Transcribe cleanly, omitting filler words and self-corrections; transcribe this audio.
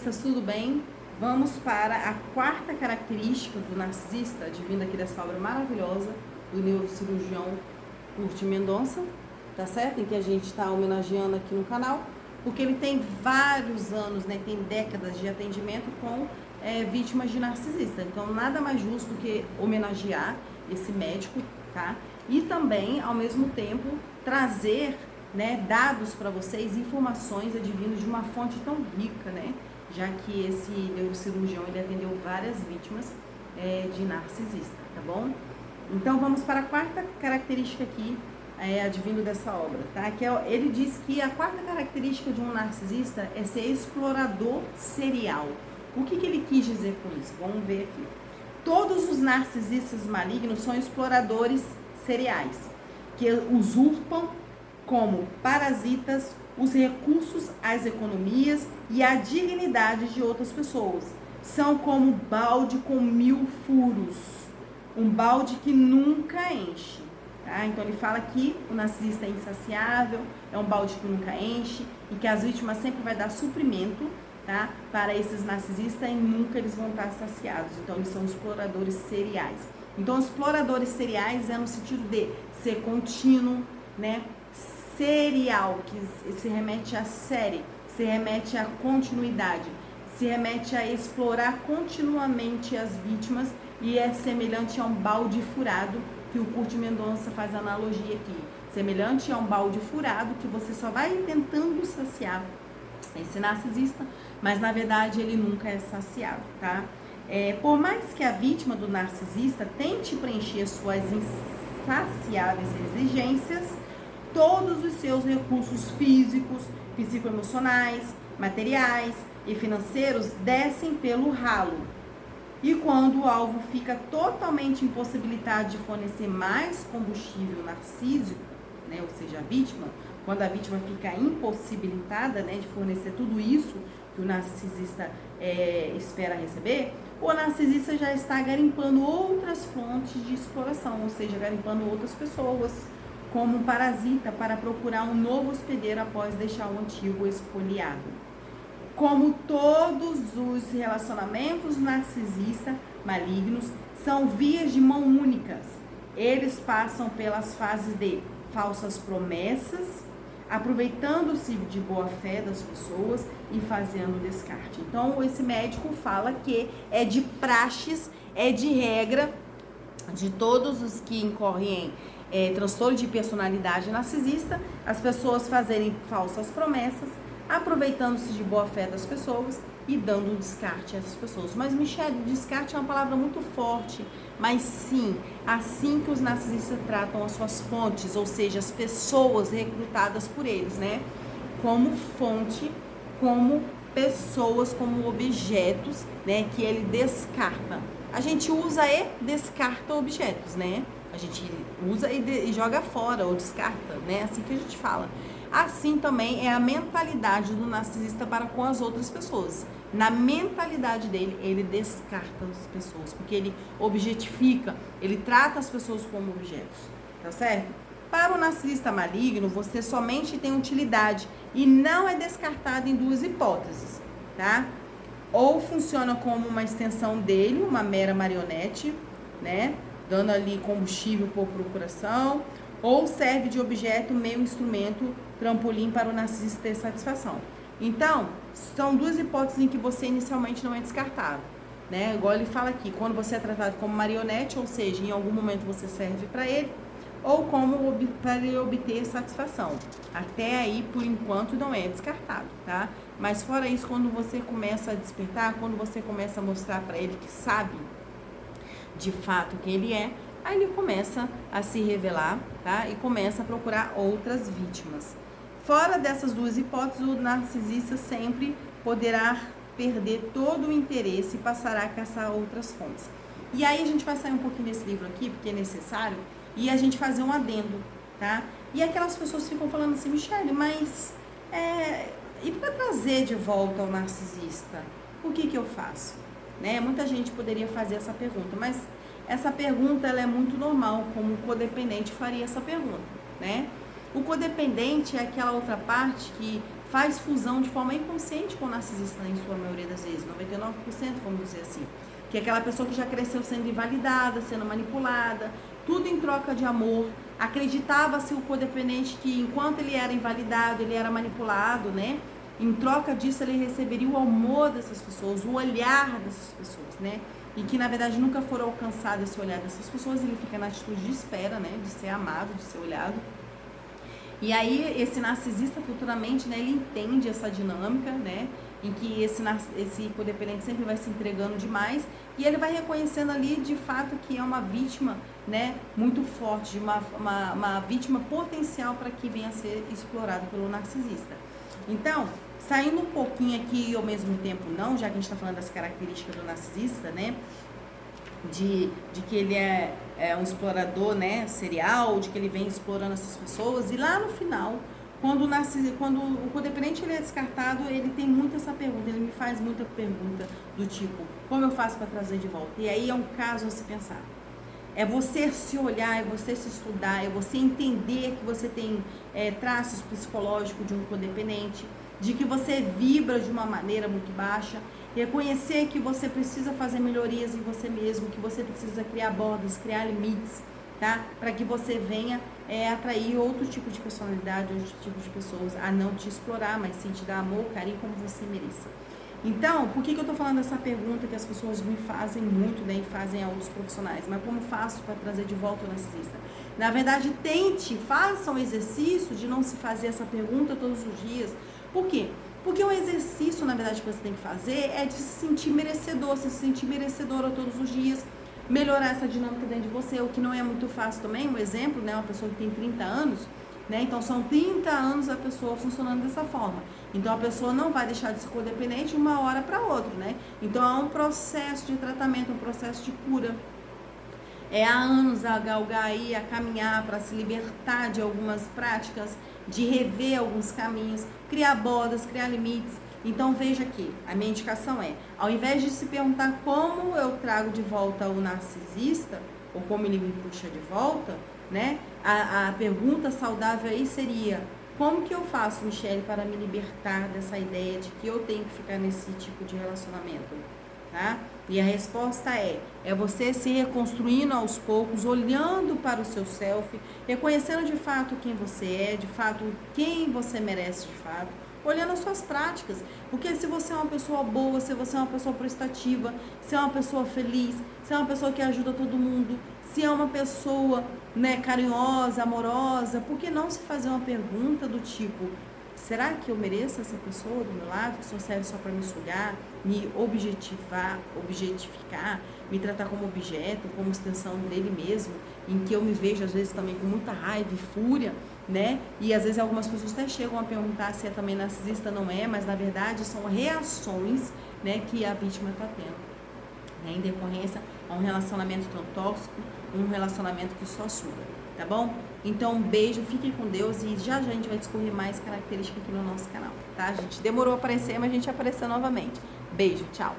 narcisistas, tudo bem? Vamos para a quarta característica do narcisista, advindo aqui dessa obra maravilhosa do neurocirurgião Kurt Mendonça, tá certo? Em que a gente está homenageando aqui no canal, porque ele tem vários anos, né? Tem décadas de atendimento com vítimas de narcisista. Então, nada mais justo do que homenagear esse médico, tá? E também, ao mesmo tempo, trazer, né, dados para vocês, informações advindas de uma fonte tão rica, né? Já que esse neurocirurgião ele atendeu várias vítimas de narcisista, tá bom? Então vamos para a quarta característica aqui, advindo dessa obra, tá? Que ele diz que a quarta característica de um narcisista é ser explorador serial. O que ele quis dizer com isso? Vamos ver aqui. Todos os narcisistas malignos são exploradores seriais, que usurpam como parasitas os recursos, as economias e a dignidade de outras pessoas. São como um balde com 1000 furos, um balde que nunca enche. Tá? Então ele fala que o narcisista é insaciável, é um balde que nunca enche e que as vítimas sempre vai dar suprimento, tá, para esses narcisistas e nunca eles vão estar saciados. Então eles são exploradores seriais. Então exploradores seriais é no sentido de ser contínuo, né? Serial, que se remete à série, se remete à continuidade, se remete a explorar continuamente as vítimas e é semelhante a um balde furado, que o Kurt Mendonça faz analogia aqui. Semelhante a um balde furado que você só vai tentando saciar esse narcisista, mas na verdade ele nunca é saciado, tá? Por mais que a vítima do narcisista tente preencher suas insaciáveis exigências, todos os seus recursos físicos, psicoemocionais, materiais e financeiros descem pelo ralo. E quando o alvo fica totalmente impossibilitado de fornecer mais combustível narcísico, né, ou seja, a vítima, quando a vítima fica impossibilitada, né, de fornecer tudo isso que o narcisista espera receber, o narcisista já está garimpando outras fontes de exploração, ou seja, garimpando outras pessoas, como um parasita para procurar um novo hospedeiro após deixar o antigo espoliado. Como todos os relacionamentos narcisistas malignos são vias de mão únicas, eles passam pelas fases de falsas promessas, aproveitando-se de boa fé das pessoas e fazendo descarte. Então, esse médico fala que é de praxes, é de regra de todos os que incorrem em transtorno de personalidade narcisista, as pessoas fazerem falsas promessas, aproveitando-se de boa fé das pessoas e dando descarte a essas pessoas. Mas, Michele, descarte é uma palavra muito forte, mas sim, assim que os narcisistas tratam as suas fontes, ou seja, as pessoas recrutadas por eles, né? Como fonte, como pessoas, como objetos, né? Que ele descarta. A gente usa e descarta objetos, né? A gente usa e joga fora ou descarta, né? Assim que a gente fala. Assim também é a mentalidade do narcisista para com as outras pessoas. Na mentalidade dele, ele descarta as pessoas, porque ele objetifica, ele trata as pessoas como objetos, tá certo? Para o narcisista maligno, você somente tem utilidade e não é descartado em duas hipóteses, tá? Ou funciona como uma extensão dele, uma mera marionete, né? Dando ali combustível por procuração, ou serve de objeto, meio instrumento, trampolim para o narcisista ter satisfação. Então, são duas hipóteses em que você inicialmente não é descartado, né? Igual ele fala aqui, quando você é tratado como marionete, ou seja, em algum momento você serve para ele, ou como para ele obter satisfação. Até aí, por enquanto, não é descartado, tá? Mas fora isso, quando você começa a despertar, quando você começa a mostrar para ele que sabe de fato quem ele é, aí ele começa a se revelar, tá? E começa a procurar outras vítimas. Fora dessas duas hipóteses, o narcisista sempre poderá perder todo o interesse e passará a caçar outras fontes. E aí a gente vai sair um pouquinho desse livro aqui, porque é necessário, e a gente fazer um adendo, tá? E aquelas pessoas ficam falando assim, Michele, mas e para trazer de volta o narcisista, o que eu faço? Né? Muita gente poderia fazer essa pergunta, mas essa pergunta ela é muito normal, como o codependente faria essa pergunta, né? O codependente é aquela outra parte que faz fusão de forma inconsciente com o narcisista, em sua maioria das vezes, 99%, vamos dizer assim. Que é aquela pessoa que já cresceu sendo invalidada, sendo manipulada, tudo em troca de amor. Acreditava-se o codependente que enquanto ele era invalidado, ele era manipulado, né? Em troca disso ele receberia o amor dessas pessoas, o olhar dessas pessoas, né? E que na verdade nunca for alcançado esse olhar dessas pessoas, ele fica na atitude de espera, né? De ser amado, de ser olhado. E esse narcisista futuramente, né, ele entende essa dinâmica, né, em que esse codependente sempre vai se entregando demais e ele vai reconhecendo ali de fato que é uma vítima, né, muito forte, uma vítima potencial para que venha a ser explorado pelo narcisista. Então, saindo um pouquinho aqui ao mesmo tempo não, já que a gente está falando das características do narcisista, né, de que ele é um explorador, né, serial, de que ele vem explorando essas pessoas, e lá no final, quando o codependente ele é descartado, ele tem muito essa pergunta, ele me faz muita pergunta do tipo, como eu faço para trazer de volta? E aí é um caso a se pensar. É você se olhar, é você se estudar, é você entender que você tem traços psicológicos de um codependente, de que você vibra de uma maneira muito baixa, reconhecer que você precisa fazer melhorias em você mesmo, que você precisa criar bordas, criar limites, tá? Para que você venha atrair outro tipo de personalidade, outro tipo de pessoas, a não te explorar, mas sim te dar amor, carinho como você mereça. Então, por que eu tô falando dessa pergunta que as pessoas me fazem muito, né, e fazem a outros profissionais? Mas como faço para trazer de volta o narcisista? Na verdade, faça um exercício de não se fazer essa pergunta todos os dias. Por quê? Porque o exercício, na verdade, que você tem que fazer é de se sentir merecedor, se sentir merecedora todos os dias, melhorar essa dinâmica dentro de você, o que não é muito fácil também. Um exemplo, né, uma pessoa que tem 30 anos, né, então são 30 anos a pessoa funcionando dessa forma. Então a pessoa não vai deixar de ser codependente de uma hora para outra, né? Então há um processo de tratamento, um processo de cura. Há anos a galgar aí, a caminhar para se libertar de algumas práticas, de rever alguns caminhos, criar bordas, criar limites. Então veja aqui, a minha indicação é, ao invés de se perguntar como eu trago de volta o narcisista, ou como ele me puxa de volta, né? A pergunta saudável aí seria, como que eu faço, Michele, para me libertar dessa ideia de que eu tenho que ficar nesse tipo de relacionamento? Tá? E a resposta é você se reconstruindo aos poucos, olhando para o seu self, reconhecendo de fato quem você é, de fato quem você merece de fato, olhando as suas práticas, porque se você é uma pessoa boa, se você é uma pessoa prestativa, se é uma pessoa feliz, se é uma pessoa que ajuda todo mundo, se é uma pessoa, né, carinhosa, amorosa, por que não se fazer uma pergunta do tipo, será que eu mereço essa pessoa do meu lado, que só serve só para me sugar, me objetificar, me tratar como objeto, como extensão dele mesmo, em que eu me vejo às vezes também com muita raiva e fúria, né? E às vezes algumas pessoas até chegam a perguntar se é também narcisista, não é, mas na verdade são reações, né, que a vítima está tendo, né, em decorrência a um relacionamento tão tóxico, um relacionamento que só suga. Tá bom? Então, um beijo, fiquem com Deus e já a gente vai descobrir mais características aqui no nosso canal, tá? A gente demorou a aparecer, mas a gente apareceu novamente. Beijo, tchau!